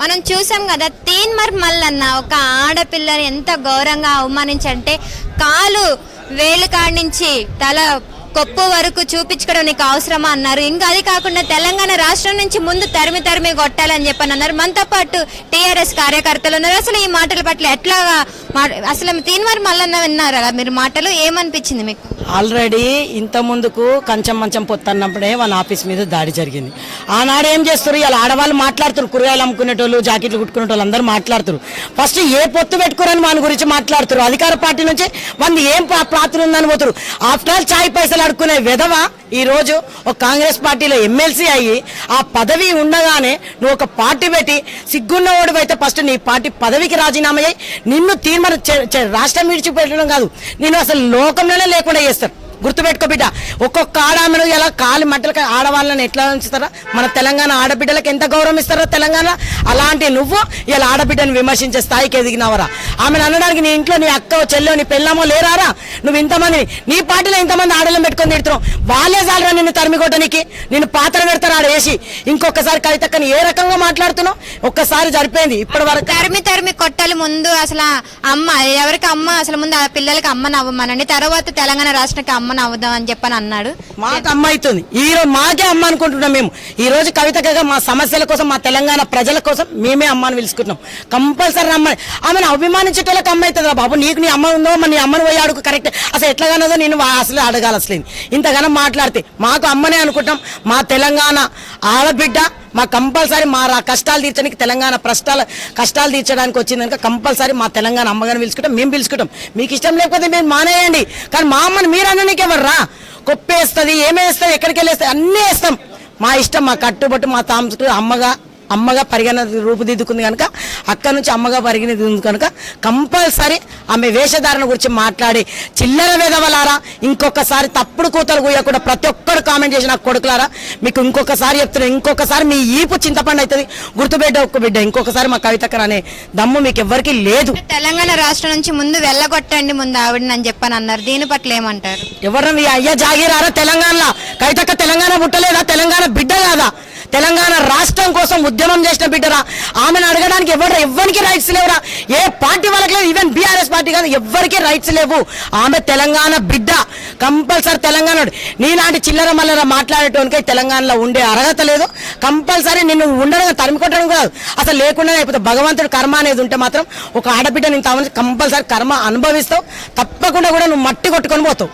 మనం చూసాం కదా తీన్మార్ మల్లన్న ఒక ఆడపిల్లని ఎంత ఘోరంగా అవమానించంటే కాలు వేలు కాడి నుంచి తల కొప్పు వరకు చూపించుకోవడం నీకు అవసరమా అన్నారు. ఇంకా అది కాకుండా తెలంగాణ రాష్ట్రం నుంచి ముందు తరిమి కొట్టాలని చెప్పని అన్నారు. మనతో పాటు టీఆర్ఎస్ కార్యకర్తలు ఉన్నారు. అసలు ఈ మాటల పట్ల ఎట్లాగా అసలు తీన్మార్ మల్లన్న విన్నారా మీరు మాటలు? ఏమనిపించింది మీకు? ఆల్రెడీ ఇంత ముందుకు కంచం మంచం పొత్తన్నప్పుడే వాళ్ళ ఆఫీస్ మీద దాడి జరిగింది. ఆనాడు ఏం చేస్తారు, ఇలా ఆడవాళ్ళు మాట్లాడుతారు, కూరగాయలు అమ్ముకునేటోళ్ళు జాకెట్లు కుట్టుకునేటోళ్ళు అందరూ మాట్లాడుతారు. ఫస్ట్ ఏ పొత్తు పెట్టుకోరని మన గురించి మాట్లాడుతారు. అధికార పార్టీ నుంచి వాళ్ళు ఏం పాత్ర ఉందని పోతారు. ఆఫ్టర్ ఆల్ చాయ్ పైసలు అడుక్కునే విధవ ఈ రోజు ఒక కాంగ్రెస్ పార్టీలో ఎమ్మెల్సీ అయ్యి ఆ పదవి ఉండగానే నువ్వు ఒక పార్టీ పెట్టి సిగ్గున్నవాడు అయితే ఫస్ట్ నీ పార్టీ పదవికి రాజీనామా అయ్యి నిన్ను తీర్మానం రాష్ట్రం విడిచిపెట్టడం కాదు, నేను అసలు లోకంలోనే లేకుండా చేస్తారు. గుర్తుపెట్టుకో బిడ్డ, ఒక్కొక్క ఆడమను ఇలా కాలి మంటలకు ఆడవాళ్ళని ఎట్లా ఉంచుతారా? మన తెలంగాణ ఆడబిడ్డలకు ఎంత గౌరవం ఇస్తారో తెలంగాణ. అలాంటి నువ్వు ఇలా ఆడబిడ్డను విమర్శించే స్థాయికి ఎదిగినవరా? ఆమెను అనడానికి నీ ఇంట్లో నీ అక్క చెల్లెో నీ పెళ్ళమో లేరారా? నువ్వు ఇంతమంది నీ పార్టీలో ఇంతమంది ఆడలను పెట్టుకొని తిడుతున్నావు. వాళ్ళే చాలరా నిన్ను తరిమికొట్టనికి, నిన్ను పాత్ర పెడతారు ఆడ వేసి. ఇంకొకసారి కవితక్కని ఏ రకంగా మాట్లాడుతున్నావు? ఒక్కసారి జరిపోయింది ఇప్పటి వరకు. తరిమి కొట్టాలి ముందు. అసలు అమ్మ ఎవరికి అమ్మ, అసలు ముందు ఆ పిల్లలకి అమ్మని అవ్వమనండి, తర్వాత తెలంగాణ రాష్ట్రానికి అమ్మ అవుదాం అని చెప్పని అన్నాడు. మాకు అమ్మ అవుతుంది ఈ రోజు, మాకే అమ్మ అనుకుంటున్నాం మేము. ఈ రోజు కవితగా మా సమస్యల కోసం మా తెలంగాణ ప్రజల కోసం మేమే అమ్మని పిలుచుకుంటున్నాం. కంపల్సరీ అమ్మ, ఆమెను అభిమానించేటోళ్ళకి అమ్మ అవుతుందా బాబు? నీకు నీ అమ్మ ఉందో నీ అమ్మని పోయి అడుగు. కరెక్ట్, అసలు ఎట్లాగానదో నేను అసలు అడగాలి. అసలు ఇంతగానో మాట్లాడితే మాకు అమ్మనే అనుకుంటాం. మా తెలంగాణ ఆడబిడ్డ మా కంపల్సరీ మా కష్టాలు తీర్చడానికి, తెలంగాణ కష్టాలు తీర్చడానికి వచ్చింది కనుక కంపల్సరీ మా తెలంగాణ అమ్మగారిని పిలుచుకుంటాం, మేము పిలుచుకుంటాం. మీకు ఇష్టం లేకపోతే మీరు మానేయండి, కానీ మా అమ్మని మీరు అన్ననికి ఎవర్రా? కొప్పేస్తుంది, ఏమేస్తుంది, ఎక్కడికి వెళ్ళేస్తుంది, అన్నీ వేస్తాం. మా ఇష్టం, మా కట్టుబట్టు, మా తాంసు అమ్మగా పరిగణ రూపుదిద్దుకుంది కనుక అక్కడి నుంచి అమ్మగా పరిగణింది కనుక కంపల్సరీ ఆమె వేషధారణ గురించి మాట్లాడి చిల్లర వేదవలారా ఇంకొకసారి తప్పుడు కూతలు కూయకుండా ప్రతి ఒక్కరు కామెంట్ చేసి నాకు కొడుకులారా మీకు ఇంకొకసారి చెప్తున్నా, ఇంకొకసారి మీ ఈపు చింతపండు అవుతుంది. గుర్తుబిడ్డ ఒక్క బిడ్డ, ఇంకొకసారి మా కవితక్కర్ అనే దమ్ము మీకు ఎవ్వరికి లేదు. తెలంగాణ రాష్ట్రం నుంచి ముందు వెళ్ళగొట్టండి ముందు ఆవిడని అని చెప్పని అన్నారు. దీని పట్ల ఏమంటారు? ఎవరు మీ అయ్య జాగీరారా? తెలంగాణలో కవితక్క తెలంగాణ పుట్టలేదా? తెలంగాణ బిడ్డ కాదా? తెలంగాణ రాష్ట్రం కోసం ఉద్యమం చేసిన బిడ్డరా? ఆమెను అడగడానికి ఎవరికి రైట్స్ లేవురా? ఏ పార్టీ వాళ్ళకి లేవు, ఈవెన్ బీఆర్ఎస్ పార్టీ కాదు, ఎవరికి రైట్స్ లేవు. ఆమె తెలంగాణ బిడ్డ, కంపల్సరీ తెలంగాణ. నీలాంటి చిల్లర మల్లర మాట్లాడేటోనికే తెలంగాణలో ఉండే అర్హత లేదు. కంపల్సరీ నిన్ను ఉండడం తరిమికొట్టడం కాదు, అసలు లేకుండా అయిపోతే భగవంతుడు కర్మ అనేది ఉంటే మాత్రం ఒక ఆడబిడ్డ నేను కంపల్సరీ కర్మ అనుభవిస్తావు. తప్పకుండా కూడా నువ్వు మట్టి కొట్టుకొని పోతావు.